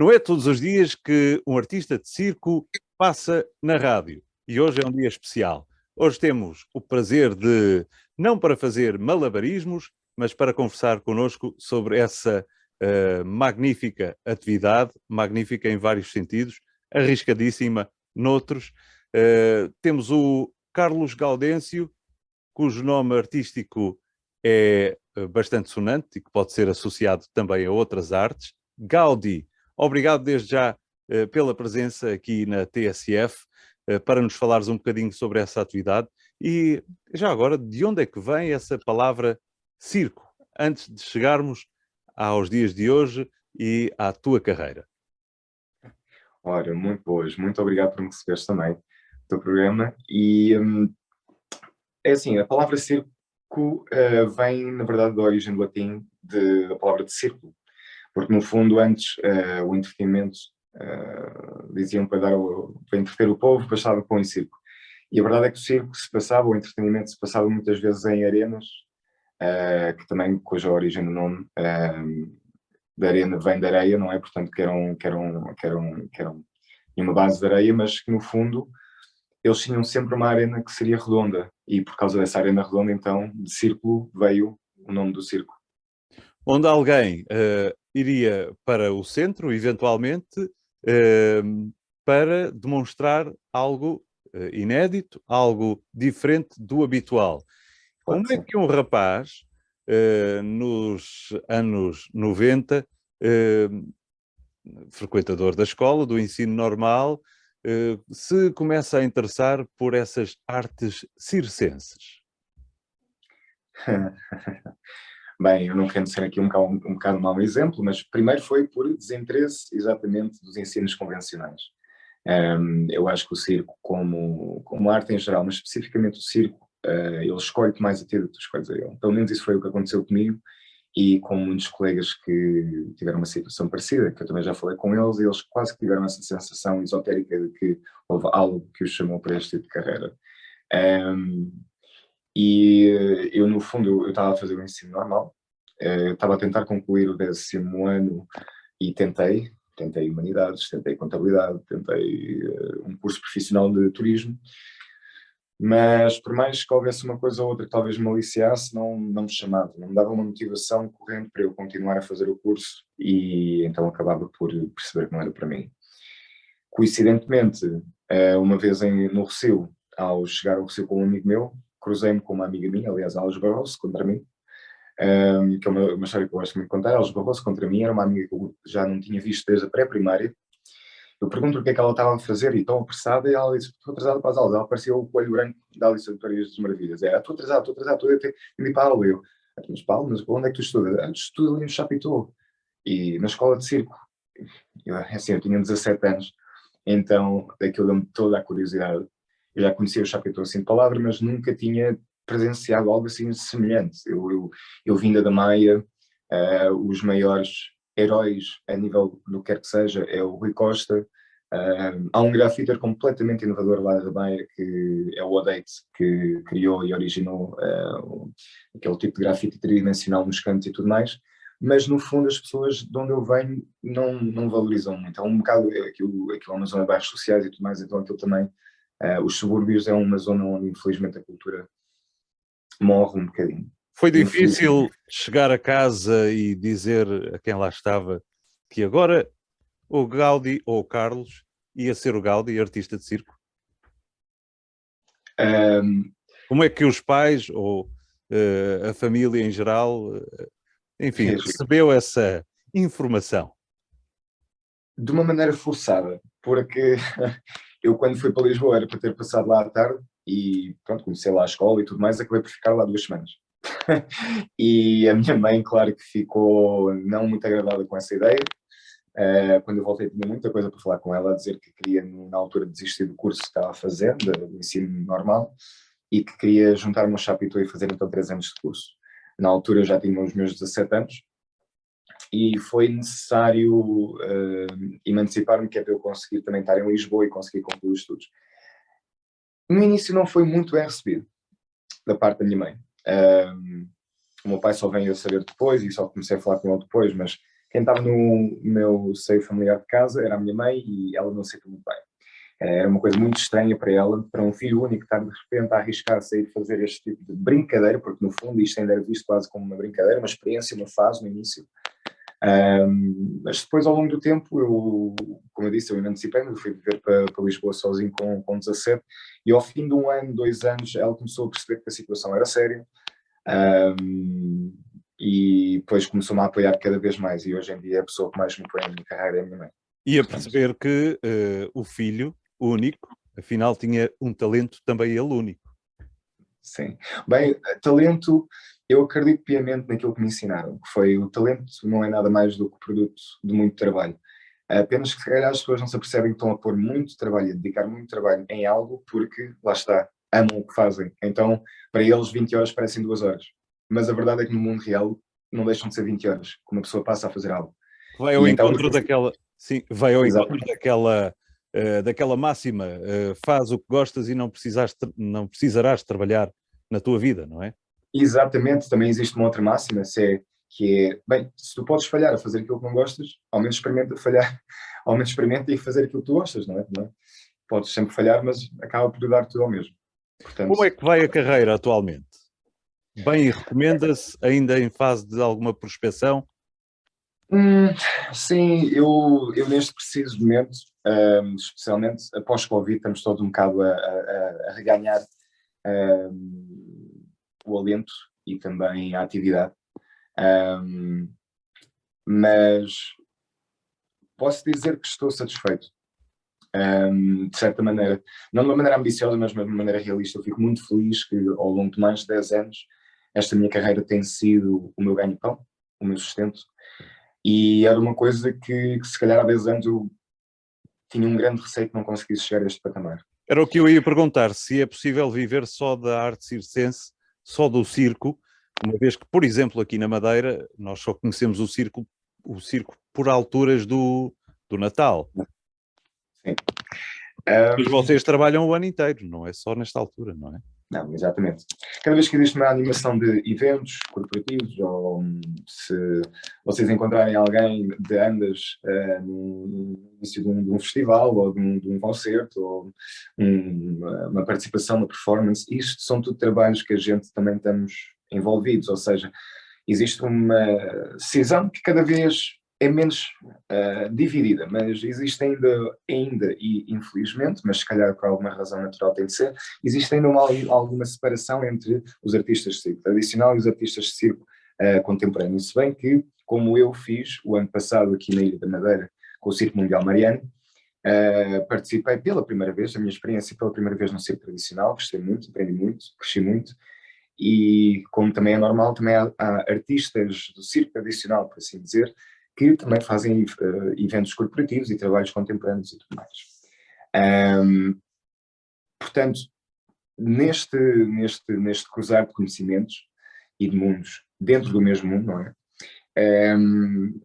Não é todos os dias que um artista de circo passa na rádio. E hoje é um dia especial. Hoje temos o prazer de, não para fazer malabarismos, mas para conversar connosco sobre essa magnífica atividade, magnífica em vários sentidos, arriscadíssima noutros. Temos o Carlos Gaudêncio, cujo nome artístico é bastante sonante e que pode ser associado também a outras artes. Gaudi, obrigado desde já pela presença aqui na TSF, para nos falares um bocadinho sobre essa atividade. E já agora, de onde é que vem essa palavra circo, antes de chegarmos aos dias de hoje e à tua carreira? Ora, muito boas, muito obrigado por me receberes também no teu programa. E é assim, a palavra circo vem, na verdade, da origem do latim da palavra de círculo, porque no fundo antes o entretenimento diziam para entreter o povo, bastava pôr em circo. E a verdade é que o circo se passava, o entretenimento se passava muitas vezes em arenas, que também, cuja origem do nome da arena vem da areia, não é? Portanto, que eram uma base de areia, mas que no fundo eles tinham sempre uma arena que seria redonda, e por causa dessa arena redonda, então, de círculo, veio o nome do circo. Onde alguém iria para o centro, eventualmente, para demonstrar algo inédito, algo diferente do habitual. Claro Como que é sim. que um rapaz, nos anos 90, frequentador da escola, do ensino normal, se começa a interessar por essas artes circenses? Bem, eu não quero ser aqui um bocado mau exemplo, mas primeiro foi por desinteresse exatamente dos ensinos convencionais. Eu acho que o circo, como arte em geral, mas especificamente o circo, ele escolhe-te mais a ti do que tu escolhes a ele. Pelo menos isso foi o que aconteceu comigo e com muitos colegas que tiveram uma situação parecida, que eu também já falei com eles, e eles quase que tiveram essa sensação esotérica de que houve algo que os chamou para este tipo de carreira. Eu, no fundo, eu estava a fazer o ensino normal, eu estava a tentar concluir o 10º ano e tentei humanidades, tentei contabilidade, tentei um curso profissional de turismo, mas por mais que houvesse uma coisa ou outra que talvez me aliciasse, não me chamava, não me dava uma motivação corrente para eu continuar a fazer o curso, e então acabava por perceber que não era para mim. Coincidentemente, uma vez no Rossio, ao chegar ao Rossio com um amigo meu, cruzei-me com uma amiga minha, aliás, a Alves Barroso, contra mim, que é uma história que eu gosto muito de contar. A Alves Barroso contra mim era uma amiga que eu já não tinha visto desde a pré-primária. Eu pergunto o que é que ela estava a fazer e tão apressada, e ela disse: estou atrasada para as aulas. Ela parecia o coelho branco da Alice do País das Maravilhas. Estou atrasada, estou a ter de ir para a aula. Eu: mas para a aula, mas onde é que tu estudas? Estudo ali no Chapitão, e na escola de circo. Assim, eu tinha 17 anos, então aquilo deu-me toda a curiosidade. Eu já conhecia o Chapitão assim de palavra, mas nunca tinha presenciado algo assim semelhante. Eu vinda da Maia, os maiores heróis a nível do que quer que seja é o Rui Costa. Há um grafiter completamente inovador lá da Maia, que é o Odate, que criou e originou aquele tipo de grafite tridimensional nos cantos e tudo mais, mas no fundo as pessoas de onde eu venho não valorizam muito. É um bocado, aquilo é uma zona de bairros sociais e tudo mais, então aquilo também, os subúrbios é uma zona onde infelizmente a cultura morre um bocadinho. Foi difícil chegar a casa e dizer a quem lá estava que agora o Gaudi, ou o Carlos, ia ser o Gaudi, artista de circo? Como é que os pais, ou a família em geral, enfim, recebeu essa informação? De uma maneira forçada, porque eu, quando fui para Lisboa, era para ter passado lá à tarde e pronto, comecei lá a escola e tudo mais, acabei por ficar lá 2 semanas. E a minha mãe, claro que ficou não muito agradada com essa ideia. Quando eu voltei, tinha muita coisa para falar com ela, a dizer que queria, na altura, desistir do curso que estava a fazer, do ensino normal, e que queria juntar-me ao Chapitão e fazer então 3 anos de curso. Na altura eu já tinha os meus 17 anos, e foi necessário emancipar-me, que é para eu conseguir também estar em Lisboa e conseguir concluir os estudos. No início não foi muito bem recebido da parte da minha mãe. O meu pai só veio a saber depois e só comecei a falar com ele depois, mas quem estava no meu seio familiar de casa era a minha mãe e ela não se sentiu muito bem. Era uma coisa muito estranha para ela, para um filho único estar de repente a arriscar-se a ir fazer este tipo de brincadeira, porque no fundo isto ainda era visto quase como uma brincadeira, uma experiência, uma fase no início. Mas depois, ao longo do tempo, como eu disse, eu emancipei-me, fui viver para Lisboa sozinho com 17, e ao fim de 1 ano, 2 anos, ela começou a perceber que a situação era séria, e depois começou-me a apoiar cada vez mais, e hoje em dia a pessoa que mais me apoia na minha carreira é a minha mãe. E a perceber que o filho único, afinal, tinha um talento também ele único. Sim. Bem, talento, eu acredito piamente naquilo que me ensinaram, que foi o talento não é nada mais do que produto de muito trabalho. Apenas que se calhar as pessoas não se apercebem que estão a pôr muito trabalho, a dedicar muito trabalho em algo porque, lá está, amam o que fazem. Então, para eles 20 horas parecem 2 horas. Mas a verdade é que no mundo real não deixam de ser 20 horas, que uma pessoa passa a fazer algo. Vai ao E então, encontro daquela... Sim, vai ao exato. encontro daquela máxima, faz o que gostas e não precisarás trabalhar na tua vida, não é? Exatamente, também existe uma outra máxima, que é, bem, se tu podes falhar a fazer aquilo que não gostas, ao menos experimenta falhar, ao menos experimenta e fazer aquilo que tu gostas, não é? Podes sempre falhar, mas acaba por dar tudo ao mesmo. Portanto, como é que vai a carreira atualmente? Bem, e recomenda-se ainda em fase de alguma prospecção? sim, eu neste preciso momento, especialmente após Covid, estamos todos um bocado a reganhar o alento e também a atividade. Mas posso dizer que estou satisfeito, de certa maneira. Não de uma maneira ambiciosa, mas de uma maneira realista. Eu fico muito feliz que ao longo de mais de 10 anos esta minha carreira tem sido o meu ganho-pão, o meu sustento. E era uma coisa que se calhar há 10 anos eu tinha um grande receio que não conseguisse chegar a este patamar. Era o que eu ia perguntar, se é possível viver só da arte circense, só do circo, uma vez que, por exemplo, aqui na Madeira, nós só conhecemos o circo por alturas do Natal. Sim. Mas vocês trabalham o ano inteiro, não é só nesta altura, não é? Não, exatamente. Cada vez que existe uma animação de eventos corporativos, ou se vocês encontrarem alguém de andas no início de um festival, ou de um concerto, ou uma participação, uma performance, isto são tudo trabalhos que a gente também estamos envolvidos, ou seja, existe uma cisão que cada vez é menos dividida, mas existe ainda, e infelizmente, mas se calhar por alguma razão natural tem de ser, existe ainda alguma separação entre os artistas de circo tradicional e os artistas de circo contemporâneo. Se bem que, como eu fiz o ano passado aqui na Ilha da Madeira, com o Circo Mundial Mariano, participei pela primeira vez, a minha experiência pela primeira vez no circo tradicional, gostei muito, aprendi muito, cresci muito, e como também é normal, também há artistas do circo tradicional, por assim dizer, que também fazem eventos corporativos e trabalhos contemporâneos e tudo mais. Portanto, neste cruzar de conhecimentos e de mundos dentro do mesmo mundo, não é?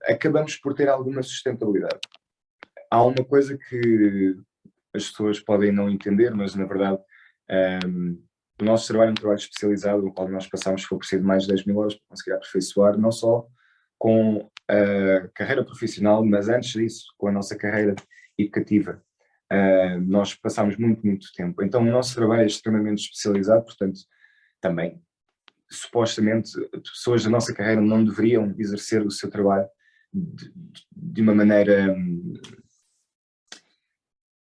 Acabamos por ter alguma sustentabilidade. Há uma coisa que as pessoas podem não entender, mas na verdade o nosso trabalho é um trabalho especializado, o qual nós passamos, se for preciso, mais de 10 mil horas para conseguir aperfeiçoar, não só com a carreira profissional, mas antes disso, com a nossa carreira educativa. Nós passamos muito, muito tempo. Então o nosso trabalho é extremamente especializado, portanto, também, supostamente, pessoas da nossa carreira não deveriam exercer o seu trabalho de uma maneira...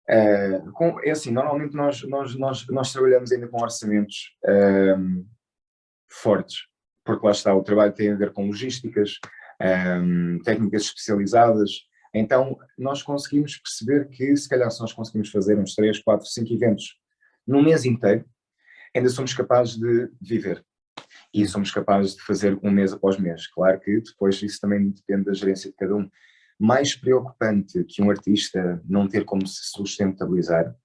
é assim, normalmente nós trabalhamos ainda com orçamentos fortes, porque lá está, o trabalho tem a ver com logísticas, técnicas especializadas, então nós conseguimos perceber que se calhar se nós conseguimos fazer uns 3, 4, 5 eventos no mês inteiro, ainda somos capazes de viver. E somos capazes de fazer um mês após mês. Claro que depois isso também depende da gerência de cada um. Mais preocupante que um artista não ter como se sustentabilizar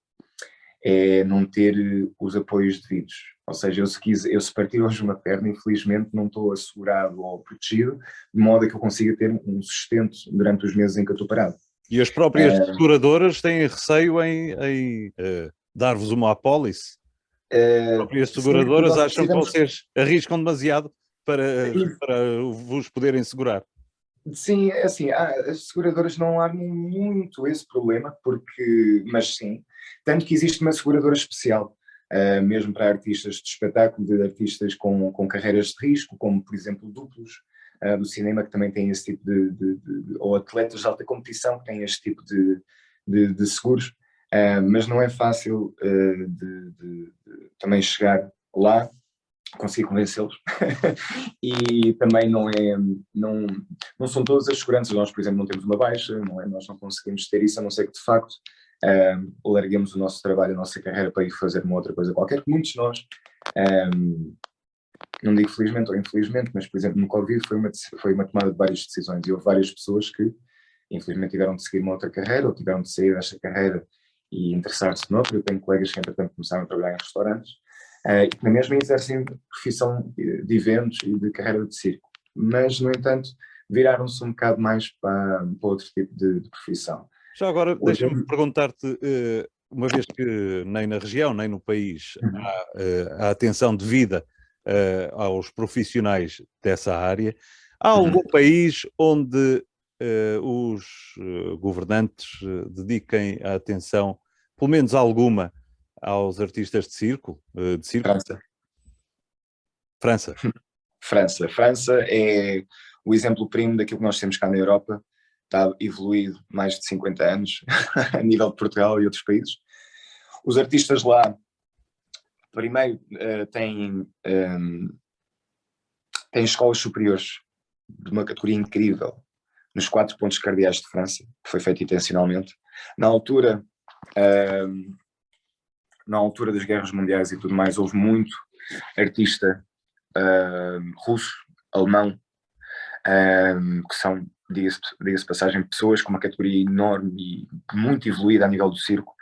é não ter os apoios devidos. Ou seja, eu se partir hoje uma perna, infelizmente não estou assegurado ou protegido, de modo a que eu consiga ter um sustento durante os meses em que eu estou parado. E as próprias seguradoras têm receio em dar-vos uma apólice? As próprias seguradoras acham que vocês arriscam demasiado para vos poderem segurar. Sim, é assim, as seguradoras não armam muito esse problema, porque, mas sim, tanto que existe uma seguradora especial, mesmo para artistas de espetáculo, de artistas com carreiras de risco, como por exemplo duplos do cinema, que também têm esse tipo ou atletas de alta competição que têm este tipo de seguros. Mas não é fácil também chegar lá, conseguir convencê-los. E também não, não são todas as seguranças. Nós, por exemplo, não temos uma baixa, não é? Nós não conseguimos ter isso, a não ser que de facto larguemos o nosso trabalho, a nossa carreira para ir fazer uma outra coisa qualquer, que muitos de nós, não digo felizmente ou infelizmente, mas por exemplo no Covid foi uma tomada de várias decisões e houve várias pessoas que infelizmente tiveram de seguir uma outra carreira ou tiveram de sair desta carreira e interessar-se noutra. Eu tenho colegas que entretanto começaram a trabalhar em restaurantes e que na mesma exercem profissão de eventos e de carreira de circo, mas no entanto viraram-se um bocado mais para outro tipo de profissão. Já agora, Hoje, deixa-me perguntar-te, uma vez que nem na região, nem no país há a atenção devida aos profissionais dessa área, há algum país onde os governantes dediquem a atenção, pelo menos alguma, aos artistas de circo? França. França. França é o exemplo primo daquilo que nós temos cá na Europa, está evoluído mais de 50 anos a nível de Portugal e outros países. Os artistas lá, primeiro, têm escolas superiores de uma categoria incrível nos 4 pontos cardeais de França, que foi feito intencionalmente. Na altura, na altura das guerras mundiais e tudo mais, houve muito artista russo, alemão, que são, diga-se passagem, pessoas com uma categoria enorme e muito evoluída a nível do circo,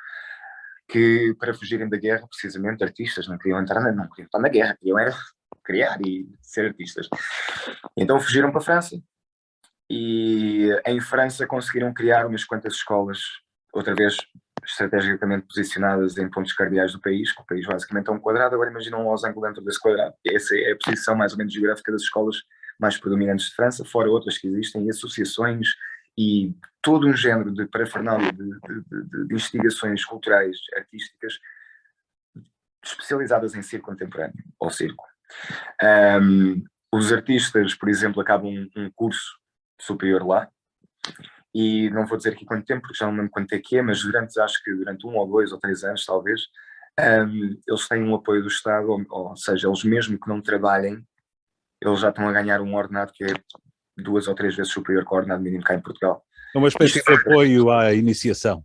que para fugirem da guerra, precisamente, artistas, não queriam estar na guerra, queriam era criar e ser artistas. Então fugiram para a França e em França conseguiram criar umas quantas escolas, outra vez estrategicamente posicionadas em pontos cardeais do país, que o país basicamente é um quadrado. Agora imaginam um losango dentro desse quadrado. Essa é a posição mais ou menos geográfica das escolas mais predominantes de França, fora outras que existem, e associações e todo um género de parafernália de investigações culturais, artísticas, especializadas em circo contemporâneo, ou circo. Os artistas, por exemplo, acabam um curso superior lá, e não vou dizer aqui quanto tempo, porque já não lembro quanto é que é, mas acho que durante 1 ou 2 ou 3 anos, talvez, eles têm um apoio do Estado, ou seja, eles mesmo que não trabalhem, eles já estão a ganhar um ordenado que é 2 ou 3 vezes superior ao ordenado mínimo cá em Portugal. É uma espécie de apoio à iniciação.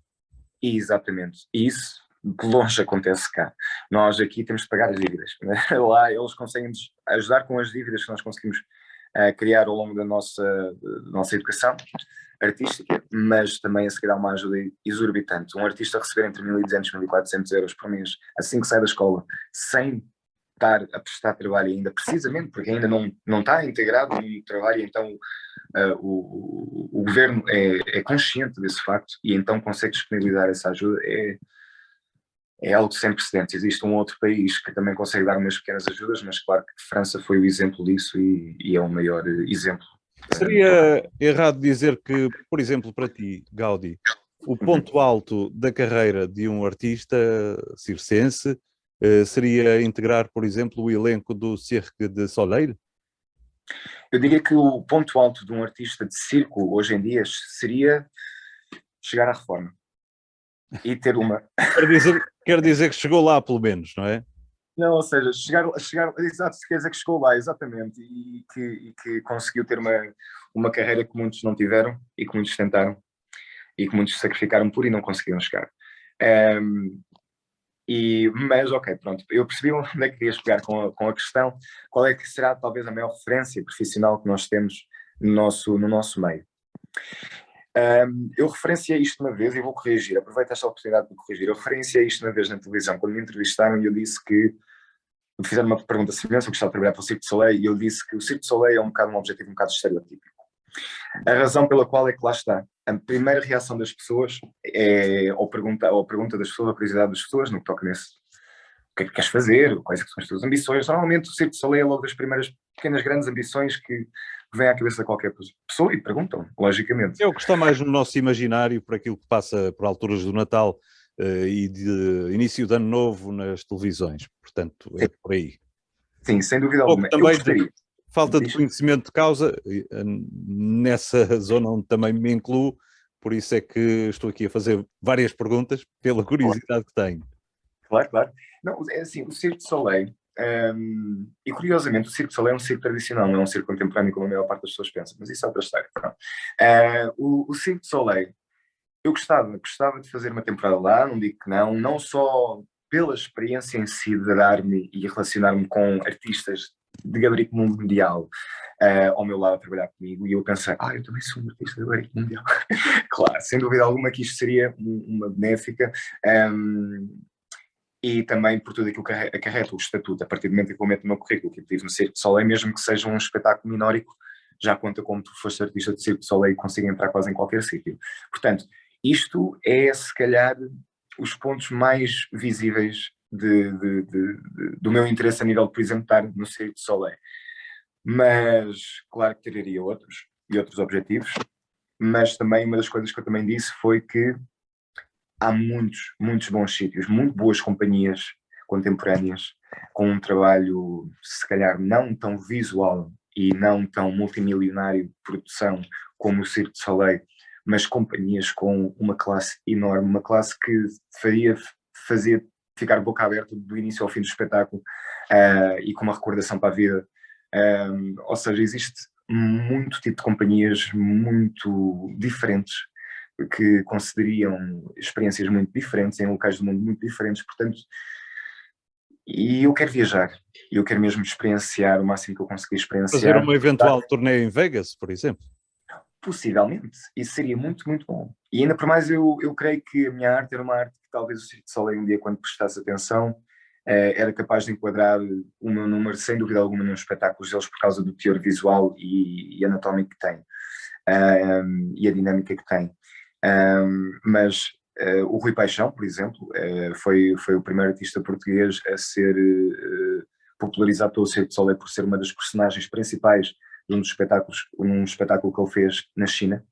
Exatamente. E isso de longe acontece cá. Nós aqui temos de pagar as dívidas. Lá eles conseguem nos ajudar com as dívidas que nós conseguimos criar ao longo da nossa educação artística, mas também a seguir há uma ajuda exorbitante. Um artista receber entre 1.200 e 1.400 euros por mês, assim que sai da escola, sem estar a prestar trabalho ainda, precisamente porque ainda não está integrado no trabalho, então o governo é consciente desse facto e então consegue disponibilizar essa ajuda. É algo sem precedentes. Existe um outro país que também consegue dar umas pequenas ajudas, mas claro que França foi o exemplo disso e é o maior exemplo. Seria errado dizer que, por exemplo, para ti, Gaudi, o ponto alto da carreira de um artista circense seria integrar, por exemplo, o elenco do Cirque du Soleil? Eu diria que o ponto alto de um artista de circo hoje em dia seria chegar à reforma e ter uma. Quer dizer que chegou lá, pelo menos, não é? Não, ou seja, exato, se quer dizer que chegou lá, exatamente, e que conseguiu ter uma carreira que muitos não tiveram e que muitos tentaram e que muitos sacrificaram por e não conseguiram chegar. Mas ok, pronto, eu percebi onde é que querias pegar com a questão, qual é que será talvez a maior referência profissional que nós temos no nosso meio. Eu referenciei isto uma vez e vou corrigir, aproveito esta oportunidade para corrigir. Eu referenciei isto uma vez na televisão, quando me entrevistaram e eu disse que me fizeram uma pergunta semelhante, eu gostava de trabalhar para o Cirque du Soleil e eu disse que o Cirque du Soleil é um bocado um objetivo um bocado estereotípico. A razão pela qual é que lá está. A primeira reação das pessoas ou pergunta das pessoas, a curiosidade das pessoas, no que toca que é que queres fazer, quais é que são as tuas ambições. Normalmente o Cirque du Soleil é logo das primeiras pequenas grandes ambições que vêm à cabeça de qualquer pessoa e perguntam, logicamente. É o que está mais no nosso imaginário por aquilo que passa por alturas do Natal e de início de Ano Novo nas televisões. Portanto, é por aí. Sim, sem dúvida Pouco alguma. Eu também gostaria. de falta de Diz? conhecimento de causa, nessa zona onde também me incluo, por isso é que estou aqui a fazer várias perguntas, pela curiosidade que tenho. Claro, claro. Não, é assim, o Cirque du Soleil, e curiosamente o Cirque du Soleil é um circo tradicional, não é um circo contemporâneo como a maior parte das pessoas pensa, mas isso é outra história. O Cirque du Soleil, eu gostava de fazer uma temporada lá, não digo que não só pela experiência em si de dar-me e relacionar-me com artistas de gabarito mundial ao meu lado a trabalhar comigo, e eu pensei, eu também sou um artista de gabarito mundial. Claro, sem dúvida alguma que isto seria uma benéfica, e também por tudo aquilo que acarreta o estatuto, a partir do momento em que eu meto no meu currículo que eu tive no Cirque du Soleil, mesmo que seja um espetáculo minórico, já conta como tu foste artista de Cirque du Soleil e consiga entrar quase em qualquer sítio. Portanto, isto é, se calhar, os pontos mais visíveis do meu interesse a nível de, por exemplo, estar no Cirque du Soleil. Mas, claro que teria outros objetivos, mas também uma das coisas que eu também disse foi que há muitos, muitos bons sítios, muito boas companhias contemporâneas, com um trabalho, se calhar, não tão visual e não tão multimilionário de produção como o Cirque du Soleil, mas companhias com uma classe enorme, uma classe que fazia ficar boca aberta do início ao fim do espetáculo, e com uma recordação para a vida. Ou seja, existe muito tipo de companhias muito diferentes que concederiam experiências muito diferentes em locais do mundo muito diferentes, portanto, e eu quero viajar, eu quero mesmo experienciar o máximo que eu conseguir experienciar. Fazer uma eventual turnê em Vegas, por exemplo. Possivelmente, isso seria muito, muito bom. E ainda por mais eu creio que a minha arte era uma arte que talvez o Cirque du Soleil um dia, quando prestasse atenção, era capaz de enquadrar o meu número, sem dúvida alguma, nos espetáculos deles por causa do teor visual e anatómico que tem, e a dinâmica que tem. Mas o Rui Paixão, por exemplo, foi o primeiro artista português a ser popularizado pelo Cirque du Soleil por ser uma das personagens principais num espetáculo que ele fez na China,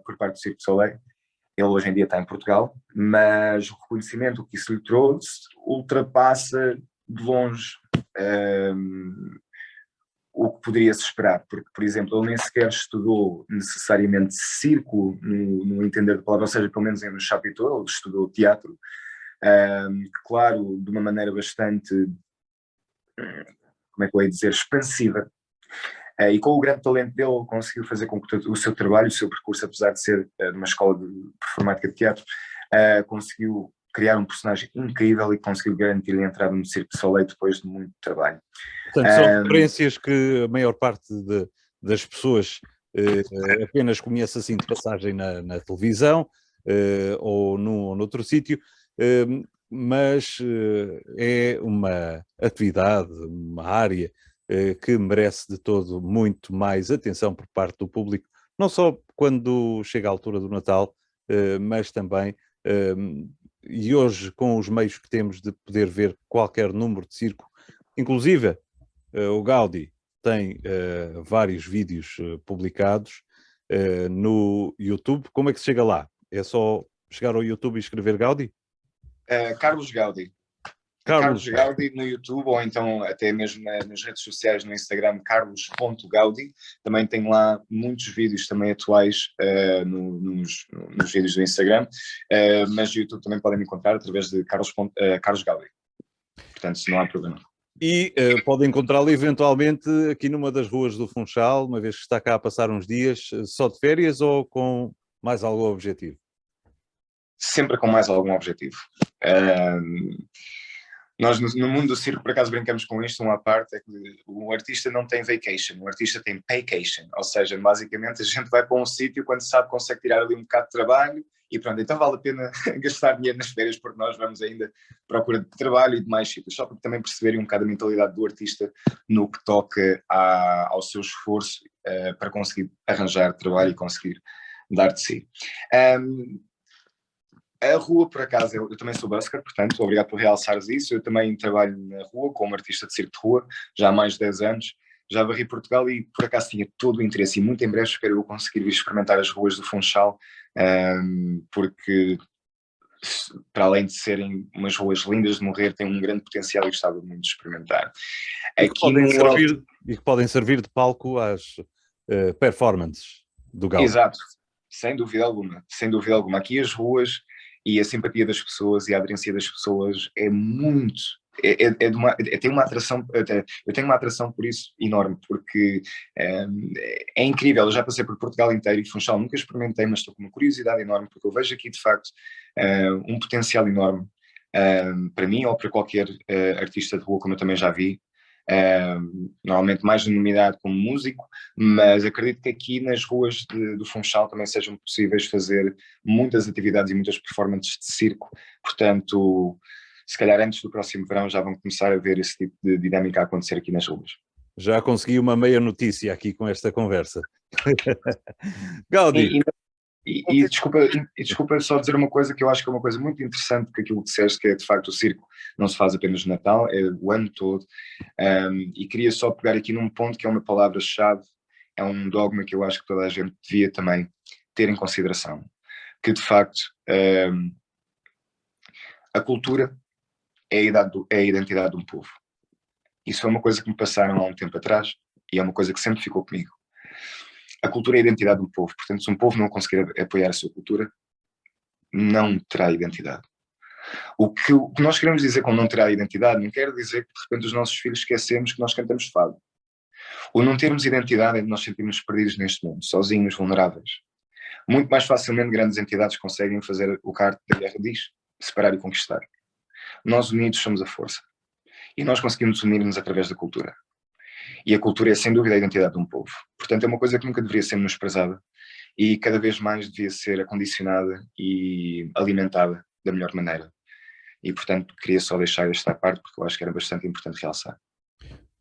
por parte do Cirque du Soleil. Ele hoje em dia está em Portugal, mas o reconhecimento que isso lhe trouxe ultrapassa de longe o que poderia-se esperar, porque, por exemplo, ele nem sequer estudou necessariamente circo no entender da palavra, ou seja, pelo menos no Chapiteau, ele estudou teatro, claro, de uma maneira bastante, como é que eu ia dizer, expansiva, e com o grande talento dele ele conseguiu fazer com que o seu trabalho, o seu percurso, apesar de ser de uma escola de performática de teatro, conseguiu criar um personagem incrível e conseguiu garantir a entrada no Cirque du Soleil depois de muito trabalho. Portanto, são referências que a maior parte das pessoas apenas conhece assim de passagem na televisão ou noutro sítio, mas é uma atividade, uma área que merece de todo muito mais atenção por parte do público, não só quando chega a altura do Natal, mas também, e hoje com os meios que temos de poder ver qualquer número de circo, inclusive o Gaudi tem vários vídeos publicados no YouTube. Como é que se chega lá? É só chegar ao YouTube e escrever Gaudi? Carlos Gaudi. Carlos Gaudi no YouTube, ou então até mesmo nas redes sociais, no Instagram, carlos.gaudi. Também tem lá muitos vídeos também atuais nos vídeos do Instagram, mas no YouTube também podem me encontrar através de Carlos Gaudi. Portanto, não há problema. E podem encontrá-lo eventualmente aqui numa das ruas do Funchal, uma vez que está cá a passar uns dias, só de férias ou com mais algum objetivo? Sempre com mais algum objetivo. Nós no mundo do circo, por acaso, brincamos com isto, uma parte, é que o artista não tem vacation, o artista tem paycation, ou seja, basicamente a gente vai para um sítio quando sabe que consegue tirar ali um bocado de trabalho e pronto, então vale a pena gastar dinheiro nas férias porque nós vamos ainda à procura de trabalho e de mais sítios, só para também perceberem um bocado a mentalidade do artista no que toca ao seu esforço para conseguir arranjar trabalho e conseguir dar de si. A rua, por acaso, eu também sou busker, portanto, obrigado por realçares isso. Eu também trabalho na rua como artista de circo de rua, já há mais de 10 anos. Já varri Portugal e, por acaso, tinha todo o interesse e muito em breve espero eu conseguir vir experimentar as ruas do Funchal, porque, para além de serem umas ruas lindas de morrer, têm um grande potencial e gostava muito de experimentar. E que podem servir de palco às performances do Gaudi. Exato, sem dúvida alguma, sem dúvida alguma. Aqui as ruas e a simpatia das pessoas e a aderência das pessoas é muito, tem uma atração, eu tenho uma atração por isso enorme, porque é incrível. Eu já passei por Portugal inteiro e Funchal nunca experimentei, mas estou com uma curiosidade enorme, porque eu vejo aqui de facto um potencial enorme para mim ou para qualquer artista de rua, como eu também já vi. Normalmente mais denominado como músico, mas acredito que aqui nas ruas do Funchal também sejam possíveis fazer muitas atividades e muitas performances de circo, portanto, se calhar antes do próximo verão já vão começar a ver esse tipo de dinâmica a acontecer aqui nas ruas. Já consegui uma meia notícia aqui com esta conversa. Gaudi. E desculpa só dizer uma coisa que eu acho que é uma coisa muito interessante, que aquilo que disseste, que é de facto o circo não se faz apenas no Natal, é o ano todo, e queria só pegar aqui num ponto que é uma palavra-chave, é um dogma que eu acho que toda a gente devia também ter em consideração, que de facto a cultura é a identidade de um povo. Isso foi uma coisa que me passaram há um tempo atrás e é uma coisa que sempre ficou comigo. A cultura é a identidade do povo, portanto, se um povo não conseguir apoiar a sua cultura, não terá identidade. O que nós queremos dizer com não terá identidade não quer dizer que de repente os nossos filhos esquecemos que nós cantamos fado. O não termos identidade é de nós sentirmos perdidos neste mundo, sozinhos, vulneráveis. Muito mais facilmente grandes entidades conseguem fazer o que a arte da guerra diz, separar e conquistar. Nós unidos somos a força. E nós conseguimos unir-nos através da cultura. E a cultura é sem dúvida a identidade de um povo. Portanto, é uma coisa que nunca deveria ser menosprezada e cada vez mais devia ser acondicionada e alimentada da melhor maneira. E, portanto, queria só deixar esta parte porque eu acho que era bastante importante realçar.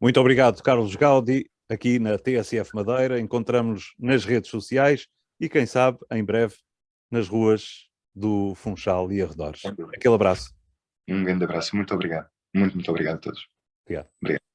Muito obrigado, Carlos Gaudi, aqui na TSF Madeira. Encontramos-nos nas redes sociais e, quem sabe, em breve, nas ruas do Funchal e arredores. Aquele abraço. Um grande abraço. Muito obrigado. Muito obrigado a todos. Obrigado. Obrigado.